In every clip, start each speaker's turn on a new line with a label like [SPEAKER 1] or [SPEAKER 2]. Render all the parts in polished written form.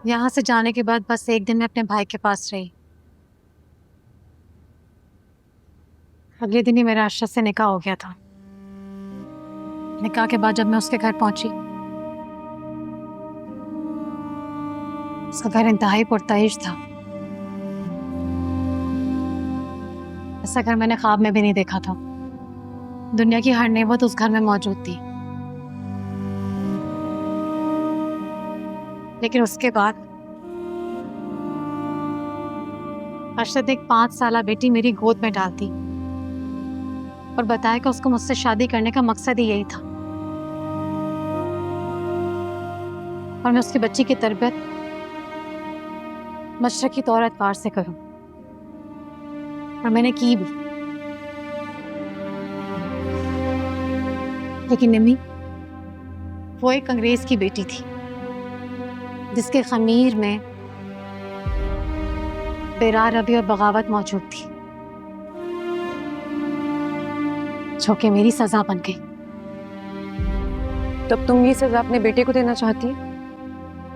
[SPEAKER 1] यहाँ से जाने के बाद बस एक दिन मैं अपने भाई के पास रही। अगले दिन ही मेरा अर्शद से निकाह हो गया था। निकाह के बाद जब मैं उसके घर पहुंची, उसका घर इंतहाई पुरताइश था। ऐसा घर मैंने ख्वाब में भी नहीं देखा था। दुनिया की हर नेमत उस घर में मौजूद थी। लेकिन उसके बाद अर्शद ने एक 5 साला बेटी मेरी गोद में डाल दी और बताया कि उसको मुझसे शादी करने का मकसद ही यही था और मैं उसकी बच्ची की तरबियत मशरकी तौर एतबार से करूं। और मैंने की भी। लेकिन निम्मी, वो एक अंग्रेज की बेटी थी जिसके खमीर में बेरारबी और बगावत मौजूद थी, जो कि मेरी सजा बन गई।
[SPEAKER 2] तब तुम ये सजा अपने बेटे को देना चाहती है?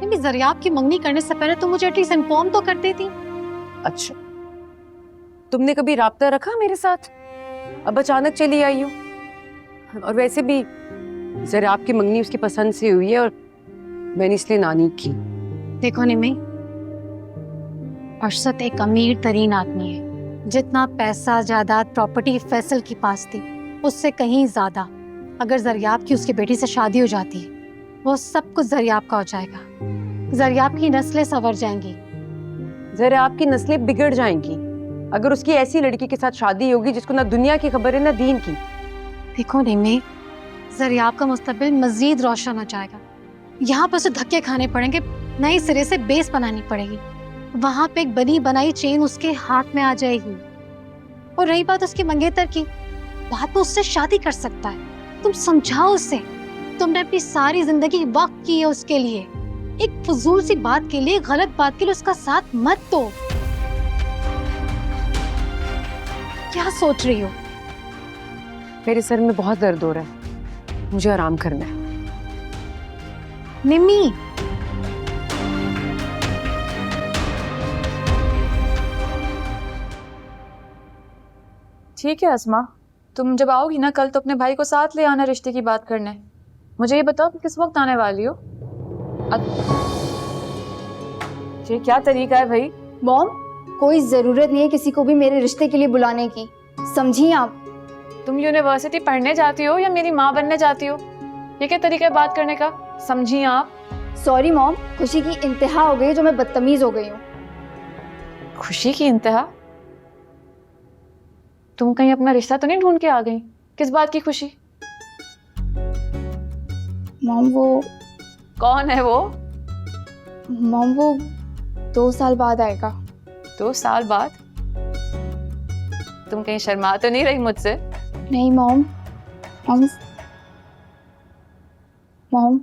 [SPEAKER 1] निम्मी, ज़रियाब की मंगनी करने से पहले तुम मुझे एटलीस्ट इन्फॉर्म तो कर देती।
[SPEAKER 2] अच्छा, तुमने कभी राब्ता रखा मेरे साथ? अब अचानक चली आई हो। और वैसे भी जरा आपकी मंगनी उसकी पसंद से हुई है और मैंने इसलिए नानी की।
[SPEAKER 1] देखो निम्मी, अर्शद एक अमीर तरीन आदमी है। जितना पैसा, जायदाद, प्रॉपर्टी फैसल के पास थी, उससे कहीं ज्यादा अगर ज़रियाब की उसकी बेटी से शादी हो जाती है, वो सब कुछ ज़रियाब का हो जाएगा। ज़रियाब की नस्लें संवर जाएंगी।
[SPEAKER 2] जरा आपकी नस्लें बिगड़ जाएंगी अगर उसकी ऐसी लड़की के साथ शादी होगी जिसको ना दुनिया की खबर है ना दीन की।
[SPEAKER 1] देखो निम्मी, ज़रियाब का मुस्तकबिल मजीद रोशन हो जाएगा। यहाँ पर उसे धक्के खाने पड़ेंगे, नए सिरे से बेस बनानी पड़ेगी। वहां पे एक बनी बनाई चेन उसके हाथ में आ जाएगी। और रही बात उसकी मंगेतर की, बात में उससे शादी कर सकता है। तुम समझाओ उसे। तुमने अपनी सारी जिंदगी वक्त की है उसके लिए। एक फजूल सी बात के लिए, गलत बात के लिए उसका साथ मत दो। क्या सोच रही हो?
[SPEAKER 2] मेरे सर में बहुत दर्द हो रहा है, मुझे आराम करना है।
[SPEAKER 1] निम्मी,
[SPEAKER 3] ठीक है अस्मा, तुम जब आओगी ना कल तो अपने भाई को साथ ले आना रिश्ते की बात करने। मुझे ये बताओ कि किस वक्त आने वाली हो? ये क्या तरीका है भाई?
[SPEAKER 4] मॉम, कोई जरूरत नहीं है किसी को भी मेरे रिश्ते के लिए बुलाने की, समझी आप?
[SPEAKER 3] तुम यूनिवर्सिटी पढ़ने जाती हो या मेरी माँ बनने जाती हो? ये क्या तरीका है बात करने का? समझी आप?
[SPEAKER 4] सॉरी मॉम, खुशी की इंतहा हो गई जो मैं बदतमीज हो गई हूँ।
[SPEAKER 3] खुशी की इंतहा? तुम कहीं अपना रिश्ता तो नहीं ढूंढ के आ गई? किस बात की खुशी?
[SPEAKER 4] मॉम वो
[SPEAKER 3] कौन है वो?
[SPEAKER 4] मॉम वो 2 साल बाद आएगा।
[SPEAKER 3] 2 साल बाद? तुम कहीं शर्मा तो नहीं रही मुझसे?
[SPEAKER 4] नहीं मॉम, मॉम मॉम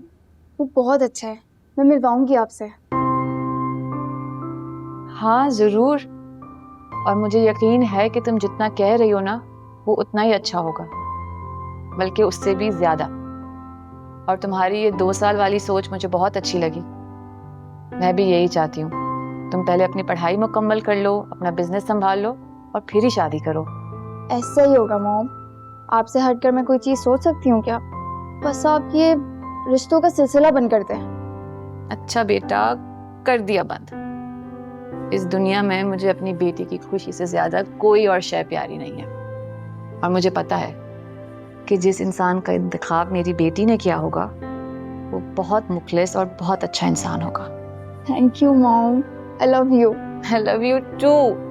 [SPEAKER 4] वो बहुत अच्छा है, मैं मिलवाऊंगी आपसे।
[SPEAKER 3] हाँ जरूर, और मुझे यकीन है कि तुम जितना कह रही हो ना वो उतना ही अच्छा होगा, बल्कि उससे भी ज्यादा। और तुम्हारी ये 2 साल वाली सोच मुझे बहुत अच्छी लगी। मैं भी यही चाहती हूँ। तुम पहले अपनी पढ़ाई मुकम्मल कर लो, अपना बिजनेस संभाल लो और फिर ही शादी करो।
[SPEAKER 4] ऐसा ही होगा मॉम। आपसे हटकर मैं कोई चीज सोच सकती हूँ क्या? बस आप ये रिश्तों का सिलसिला बंद करते हैं।
[SPEAKER 3] अच्छा बेटा, कर दिया बंद। इस दुनिया में मुझे अपनी बेटी की खुशी से ज्यादा कोई और शय प्यारी नहीं है। और मुझे पता है कि जिस इंसान का इंतखाब मेरी बेटी ने किया होगा वो बहुत मुखलिस और बहुत अच्छा इंसान होगा।
[SPEAKER 4] Thank you mom, I love you.
[SPEAKER 3] I love you too.